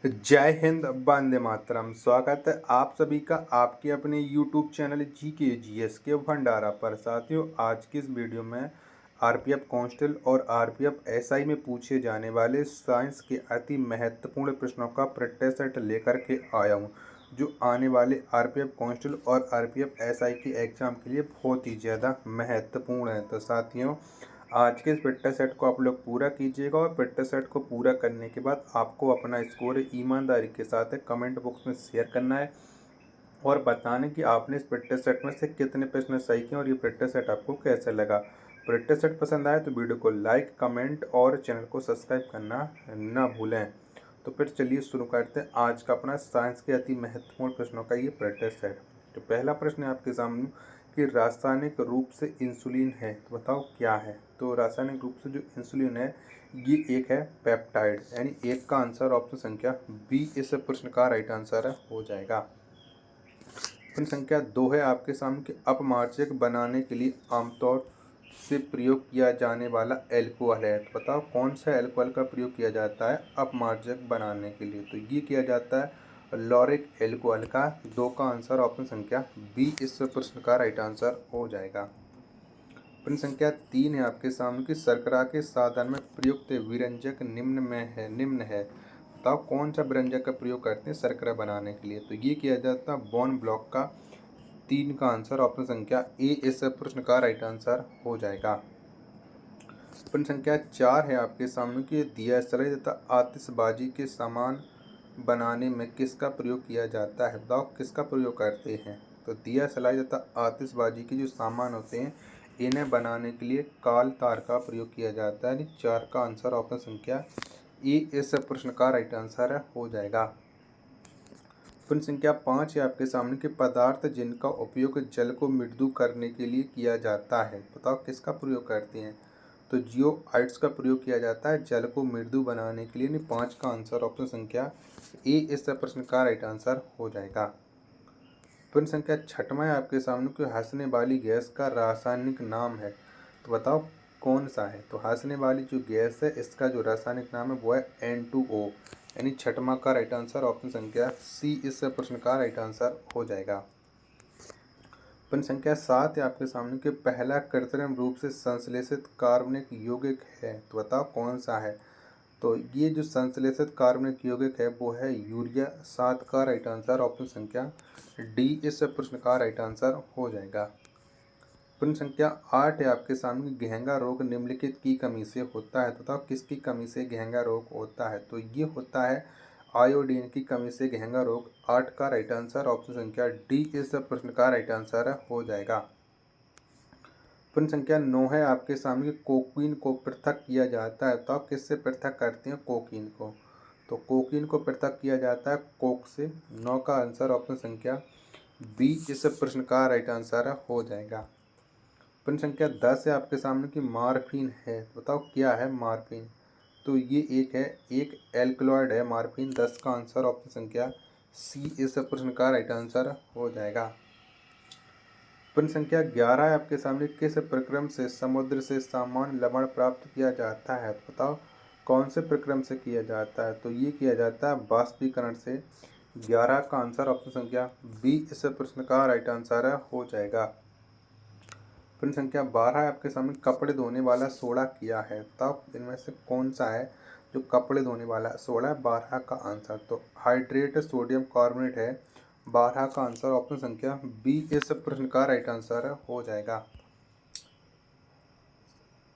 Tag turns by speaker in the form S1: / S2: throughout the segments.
S1: जय हिंद, वंदे मातरम। स्वागत है आप सभी का आपके अपने YouTube चैनल GK के भंडारा पर। साथियों, आज की इस वीडियो में आरपीएफ कांस्टेबल और आरपीएफ एसआई में पूछे जाने वाले साइंस के अति महत्वपूर्ण प्रश्नों का प्रैक्टिस सेट लेकर के आया हूँ, जो आने वाले आरपीएफ कांस्टेबल और आरपीएफ एसआई के एग्ज़ाम के लिए बहुत ही ज़्यादा महत्वपूर्ण है। तो साथियों, आज के इस प्रैक्टिस सेट को आप लोग पूरा कीजिएगा और प्रैक्टिस सेट को पूरा करने के बाद आपको अपना स्कोर ईमानदारी के साथ कमेंट बॉक्स में शेयर करना है और बताने कि आपने इस प्रैक्टिस सेट में से कितने प्रश्न सही किए और ये प्रैक्टिस सेट आपको कैसा लगा। प्रैक्टिस सेट पसंद आए तो वीडियो को लाइक, कमेंट और चैनल को सब्सक्राइब करना ना भूलें। तो फिर चलिए शुरू करते हैं आज का अपना साइंस के अति महत्वपूर्ण प्रश्नों का ये प्रैक्टिस सेट। तो पहला प्रश्न है आपके सामने कि रासायनिक रूप से इंसुलिन है, तो बताओ क्या है। तो रासायनिक रूप से जो इंसुलिन है ये एक है पेप्टाइड, यानी एक का आंसर ऑप्शन संख्या बी इस प्रश्न का राइट आंसर हो जाएगा। प्रश्न संख्या 2 है आपके सामने कि अपमार्जक बनाने के लिए आमतौर से प्रयोग किया जाने वाला एल्कोहल है, तो बताओ कौन सा एल्कोहल का प्रयोग किया जाता है अपमार्जक बनाने के लिए। तो ये किया जाता है लॉरिक एल्कोहल का। 2 का आंसर ऑप्शन संख्या बी इस प्रश्न का राइट आंसर हो जाएगा। प्रश्न संख्या 3 है आपके सामने कि शर्करा के साधन में प्रयुक्त व्यंजक निम्न है, बताओ कौन सा व्यंजक का प्रयोग करते हैं शर्करा बनाने के लिए। तो ये किया जाता है बोन ब्लॉक का। 3 का आंसर ऑप्शन संख्या ए इस प्रश्न का राइट आंसर हो जाएगा। प्रश्न संख्या 4 है आपके सामने कि दिया सलाई तथा आतिशबाजी के सामान बनाने में किसका प्रयोग किया जाता है, बताओ किसका प्रयोग करते हैं। तो दिया सलाई तथा आतिशबाजी के जो सामान होते हैं इन्हें बनाने के लिए काल तार का प्रयोग किया जाता है। 4 का आंसर ऑप्शन संख्या ए इस प्रश्न का राइट आंसर हो जाएगा। प्रश्न संख्या 5 है आपके सामने के पदार्थ जिनका उपयोग जल को मृदु करने के लिए किया जाता है, बताओ किसका प्रयोग करते हैं। तो जियोआइड्स का प्रयोग किया जाता है जल को मृदु बनाने के लिए। 5 का आंसर ऑप्शन संख्या ए इस प्रश्न का राइट आंसर हो जाएगा। प्रश्न संख्या 6 है आपके सामने कि हंसने वाली गैस का रासायनिक नाम है, तो बताओ कौन सा है। तो हंसने वाली जो गैस है इसका जो रासायनिक नाम है वो है N2O, यानी 6 का राइट आंसर ऑप्शन संख्या सी इस प्रश्न का राइट आंसर हो जाएगा। प्रश्न संख्या 7 है आपके सामने कि पहला कृत्रिम रूप से संश्लेषित कार्बनिक यौगिक है, तो बताओ कौन सा है। तो ये जो संश्लेषित कार्बनिक यौगिक है वो है यूरिया। 7 का राइट आंसर ऑप्शन संख्या डी इस प्रश्न का राइट आंसर हो जाएगा। प्रश्न संख्या 8 है आपके सामने घेंगा रोग निम्नलिखित की कमी से होता है, तो बताओ किसकी कमी से घेंगा रोग होता है। तो ये होता है आयोडीन की कमी से घेंगा रोग। 8 का राइट आंसर ऑप्शन संख्या डी इस प्रश्न का राइट आंसर हो जाएगा। प्रश्न संख्या 9 है आपके सामने कोकीन को पृथक किया जाता है, तो आप किससे पृथक करते हैं कोकीन को। तो कोकीन को पृथक किया जाता है कोक से। 9 का आंसर ऑप्शन संख्या बी इस प्रश्न का राइट आंसर हो जाएगा। प्रश्न संख्या 10 है आपके सामने कि मार्फिन है, बताओ क्या है मार्फिन। तो ये एक एल्कलॉइड है मार्फिन। 10 का आंसर ऑप्शन संख्या सी इस प्रश्न का राइट आंसर हो जाएगा। प्रश्न संख्या 11 है आपके सामने किस प्रक्रम से समुद्र से सामान्य लवण प्राप्त किया जाता है, तो बताओ कौन से प्रक्रम से किया जाता है। तो ये किया जाता है बाष्पीकरण से। 11 का आंसर ऑप्शन संख्या बी इस प्रश्न का राइट आंसर हो जाएगा। प्रश्न संख्या 12 है आपके सामने कपड़े धोने वाला सोडा क्या है, बताओ इनमें से कौन सा है जो कपड़े धोने वाला सोडा है। 12 का आंसर तो हाइड्रेट सोडियम कार्बोनेट है। 12 का आंसर ऑप्शन संख्या बी इस प्रश्न का राइट आंसर हो जाएगा।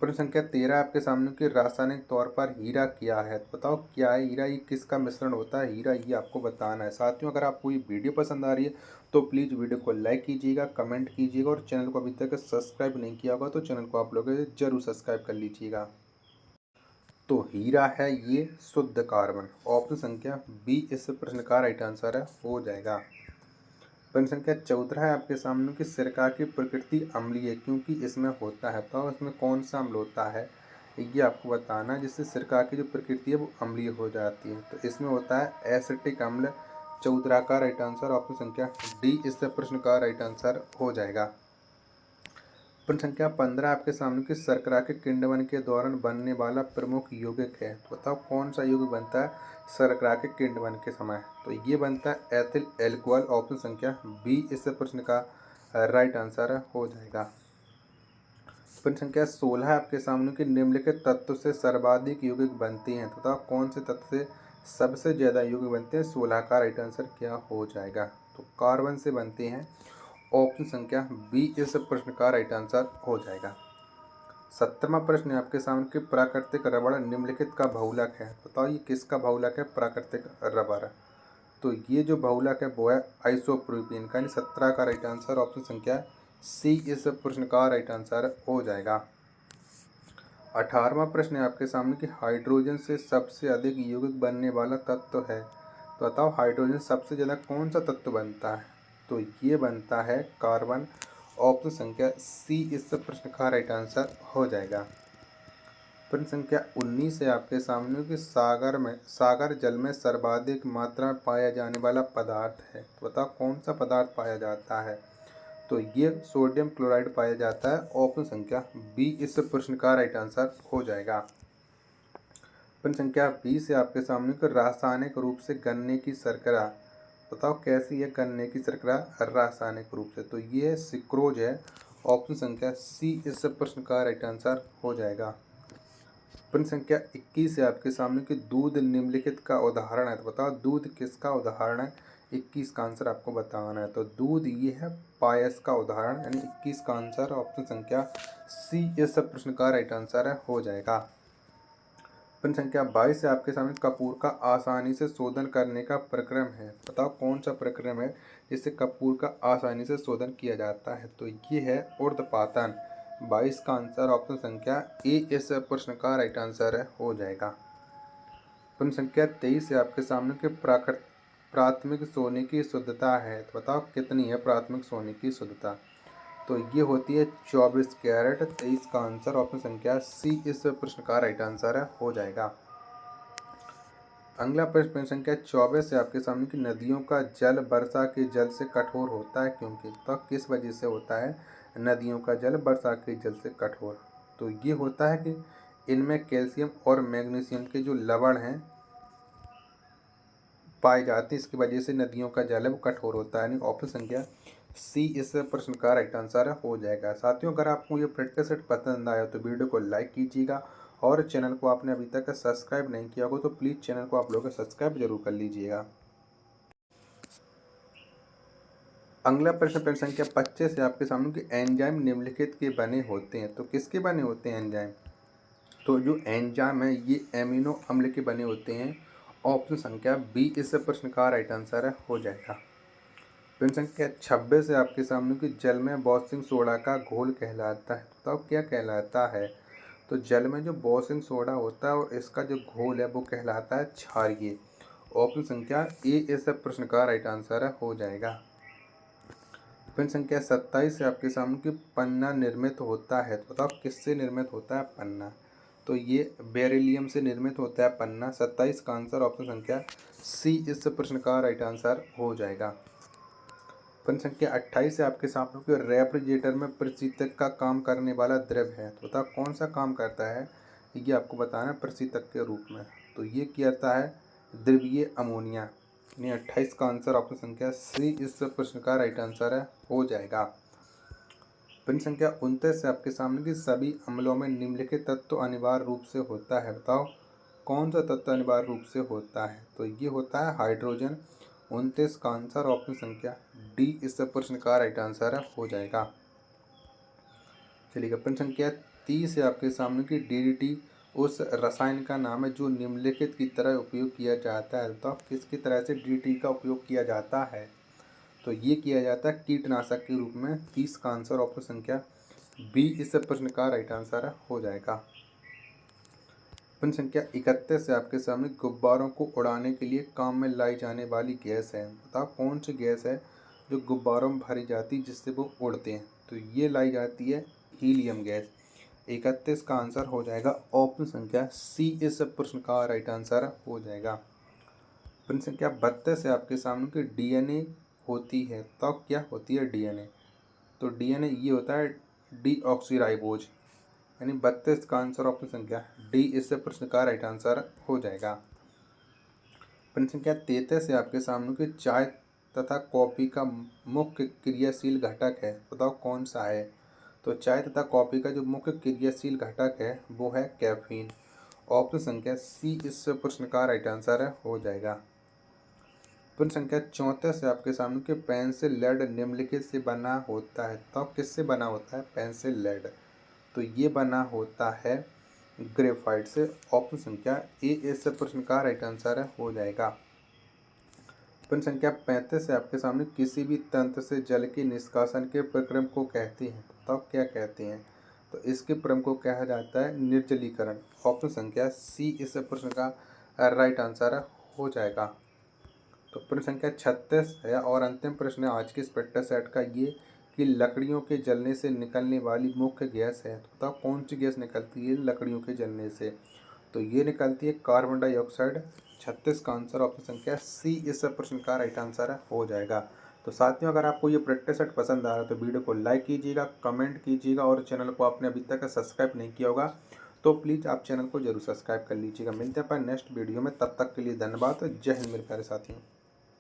S1: प्रश्न संख्या 13 आपके सामने कि रासायनिक तौर पर हीरा क्या है, तो बताओ क्या है हीरा, ये किसका मिश्रण होता है हीरा, ये आपको बताना है। साथियों, अगर आपको ये वीडियो पसंद आ रही है तो प्लीज़ वीडियो को लाइक कीजिएगा, कमेंट कीजिएगा और चैनल को अभी तक सब्सक्राइब नहीं किया होगा तो चैनल को आप लोग जरूर सब्सक्राइब कर लीजिएगा। तो हीरा है ये शुद्ध कार्बन। ऑप्शन संख्या बी इस प्रश्न का राइट आंसर हो जाएगा। प्रश्न संख्या 14 है आपके सामने कि सिरका की प्रकृति अम्लीय है क्योंकि इसमें होता है, तो इसमें कौन सा अम्ल होता है ये आपको बताना है जिससे सिरका की जो प्रकृति है वो अम्लीय हो जाती है। तो इसमें होता है एसिटिक अम्ल। 14 का राइट आंसर ऑप्शन संख्या डी इस प्रश्न का राइट आंसर हो जाएगा। प्रश्न संख्या 15 आपके सामने की शर्करा के किण्वन के दौरान बनने वाला प्रमुख यौगिक है। तो बताओ कौन सा यौगिक बनता है शर्करा के किण्वन के समय। तो ये बनता है एथिल एल्कोहल। ऑप्शन संख्या बी इस प्रश्न का राइट आंसर हो जाएगा। प्रश्न संख्या 16 आपके सामने के निम्नलिखित तत्व से सर्वाधिक यौगिक बनते हैं। तो बताओ कौन से तत्व से सबसे ज़्यादा यौगिक बनते हैं। 16 का राइट आंसर क्या हो जाएगा। तो कार्बन से बनते हैं। ऑप्शन संख्या बी इस प्रश्न का राइट आंसर हो जाएगा। 17वां प्रश्न है आपके सामने कि प्राकृतिक रबड़ निम्नलिखित का बहुलक है। बताओ ये किसका बहुलक है प्राकृतिक रबड़। तो ये जो बहुलक है वो है आइसोप्रोपेन का। 17 का राइट आंसर ऑप्शन संख्या सी इस प्रश्न का राइट आंसर हो जाएगा। 18वां प्रश्न है आपके सामने कि हाइड्रोजन से सबसे अधिक यौगिक बनने वाला तत्व है। तो बताओ हाइड्रोजन सबसे ज़्यादा कौन सा तत्व बनता है। तो ये बनता है कार्बन। ऑप्शन संख्या सी इस प्रश्न का राइट आंसर हो जाएगा। प्रश्न संख्या 19 है आपके सामने कि सागर जल में सर्वाधिक मात्रा में पाया जाने वाला पदार्थ है। तो बताओ कौन सा पदार्थ पाया जाता है। तो ये सोडियम क्लोराइड पाया जाता है। ऑप्शन संख्या बी इस प्रश्न का राइट आंसर हो जाएगा। प्रश्न संख्या 20 है आपके सामने कि रासायनिक रूप से गन्ने की शर्करा। बताओ कैसी है गन्ने की शर्करा रासायनिक रूप से। तो ये सिक्रोज है। ऑप्शन संख्या सी इस प्रश्न का राइट आंसर हो जाएगा। प्रश्न संख्या 21 है आपके सामने कि दूध निम्नलिखित का उदाहरण है। तो बताओ दूध किसका उदाहरण है। 21 का आंसर आपको बताना है। तो दूध ये है पायस का उदाहरण, यानी 21 का आंसर ऑप्शन संख्या सी इस प्रश्न का राइट आंसर हो जाएगा। प्रश्न संख्या 22 है आपके सामने कपूर का आसानी से शोधन करने का प्रक्रम है। बताओ कौन सा प्रक्रम है जिससे कपूर का आसानी से शोधन किया जाता है। तो ये है ऊर्ध्वपातन। 22 का आंसर ऑप्शन संख्या ए इस प्रश्न का राइट आंसर हो जाएगा। प्रश्न संख्या 23 है आपके सामने के प्राथमिक सोने की शुद्धता है। तो बताओ कितनी है प्राथमिक सोने की शुद्धता। तो ये होती है 24 कैरेट। 23 का आंसर ऑप्शन संख्या सी इस प्रश्न का राइट आंसर हो जाएगा। अगला प्रश्न संख्या 24 है आपके सामने कि नदियों का जल वर्षा के जल से कठोर होता है क्योंकि। तो किस वजह से होता है नदियों का जल वर्षा के जल से कठोर। तो ये होता है कि इनमें कैल्शियम और मैग्नीशियम के जो लवण हैं पाए जाते हैं, इसकी वजह से नदियों का जल है वो कठोर होता है। यानी ऑप्शन संख्या सी इस प्रश्न का राइट आंसर हो जाएगा। साथियों अगर आपको ये प्रैक्टिस सेट पसंद आया तो वीडियो को लाइक कीजिएगा और चैनल को आपने अभी तक सब्सक्राइब नहीं किया हो तो प्लीज़ चैनल को आप लोग सब्सक्राइब जरूर कर लीजिएगा। अगला प्रश्न संख्या 25 है आपके सामने कि एंजाइम निम्नलिखित के बने होते हैं। तो किसके बने होते हैं एंजाइम। तो जो एंजाइम है ये एमिनो अम्ल के बने होते हैं। ऑप्शन संख्या बी इस प्रश्न का राइट आंसर हो जाएगा। प्रश्न संख्या 26 है आपके सामने कि जल में वॉशिंग सोडा का घोल कहलाता है। बताओ क्या कहलाता है। तो जल में जो वॉशिंग सोडा होता है और इसका जो घोल है वो कहलाता है क्षारीय। ऑप्शन संख्या ए इस प्रश्न का राइट आंसर हो जाएगा। प्रश्न संख्या 27 है आपके सामने कि पन्ना निर्मित होता है। तो बताओ किससे निर्मित होता है पन्ना। तो ये बेरिलियम से निर्मित होता है पन्ना। 27 का आंसर ऑप्शन संख्या सी इस प्रश्न का राइट आंसर हो जाएगा। प्रश्न संख्या 28 है आपके सामने कि रेफ्रिजरेटर में प्रशीतक का काम करने वाला द्रव्य है। तो बताओ कौन सा काम करता है ये आपको बताना है प्रशीतक के रूप में। तो ये कहता है द्रवीय अमोनिया। यानी 28 का आंसर ऑप्शन संख्या सी इस प्रश्न का राइट आंसर हो जाएगा। प्रश्न संख्या 29 से आपके सामने कि सभी अम्लों में निम्नलिखित तत्व अनिवार्य रूप से होता है। बताओ कौन सा तत्व अनिवार्य रूप से होता है। तो ये होता है हाइड्रोजन। 29 का आंसर ऑप्शन संख्या डी इस प्रश्न का राइट आंसर हो जाएगा। चलिए प्रश्न संख्या 30 है आपके सामने कि डीडीटी उस रसायन का नाम है जो निम्नलिखित की तरह उपयोग किया जाता है। तो किसकी तरह से डीडीटी का उपयोग किया जाता है। तो ये किया जाता है कीटनाशक के रूप में। 30 का आंसर ऑप्शन संख्या बी इस प्रश्न का राइट आंसर हो जाएगा। प्रश्न संख्या 31 से आपके सामने गुब्बारों को उड़ाने के लिए काम में लाई जाने वाली गैस है। बताओ कौन सी गैस है जो गुब्बारों में भरी जाती है जिससे वो उड़ते हैं। तो ये लाई जाती है हीलियम गैस। 31 का आंसर हो जाएगा ऑप्शन संख्या सी इस प्रश्न का राइट आंसर हो जाएगा। प्रश्न संख्या 32 है आपके सामने कि डीएनए होती है। तो क्या होती है डीएनए। तो डीएनए ये होता है डीऑक्सीराइबोज। यानी 32 का आंसर ऑप्शन संख्या डी इससे प्रश्न का राइट आंसर हो जाएगा। प्रश्न संख्या 33 है आपके सामने कि चाय तथा कॉफ़ी का मुख्य क्रियाशील घटक है, बताओ कौन सा है। तो चाय तथा कॉफ़ी का जो मुख्य क्रियाशील घटक है वो है कैफीन। ऑप्शन संख्या सी इस प्रश्न का राइट आंसर हो जाएगा। प्रश्न संख्या 34 है आपके सामने कि पेंसिल लेड निम्नलिखित से बना होता है, तो किससे बना होता है पेंसिल लेड। तो ये बना होता है ग्रेफाइट से। ऑप्शन संख्या ए इस प्रश्न का राइट आंसर हो जाएगा। प्रश्न संख्या 35 है आपके सामने किसी भी तंत्र से जल के निष्कासन के प्रक्रम को कहते हैं, तो क्या कहते हैं। तो इसके क्रम को कहा जाता है निर्जलीकरण। ऑप्शन संख्या सी इस प्रश्न का राइट आंसर हो जाएगा। तो प्रश्न संख्या 36 है और अंतिम प्रश्न है आज के इस प्रैक्टिस सेट का ये कि लकड़ियों के जलने से निकलने वाली मुख्य गैस है, तो बताओ कौन सी गैस निकलती है लकड़ियों के जलने से। तो ये निकलती है कार्बन डाइऑक्साइड। 36 का आंसर ऑप्शन संख्या सी इस प्रश्न का राइट आंसर हो जाएगा। तो साथियों अगर आपको ये प्रैक्टिस सेट पसंद आ रहा है तो वीडियो को लाइक कीजिएगा, कमेंट कीजिएगा और चैनल को आपने अभी तक सब्सक्राइब नहीं किया होगा तो प्लीज़ आप चैनल को जरूर सब्सक्राइब कर लीजिएगा। मिलते हैं अपन नेक्स्ट वीडियो में, तब तक के लिए धन्यवाद। जय हिंद मेरे प्यारे साथियों।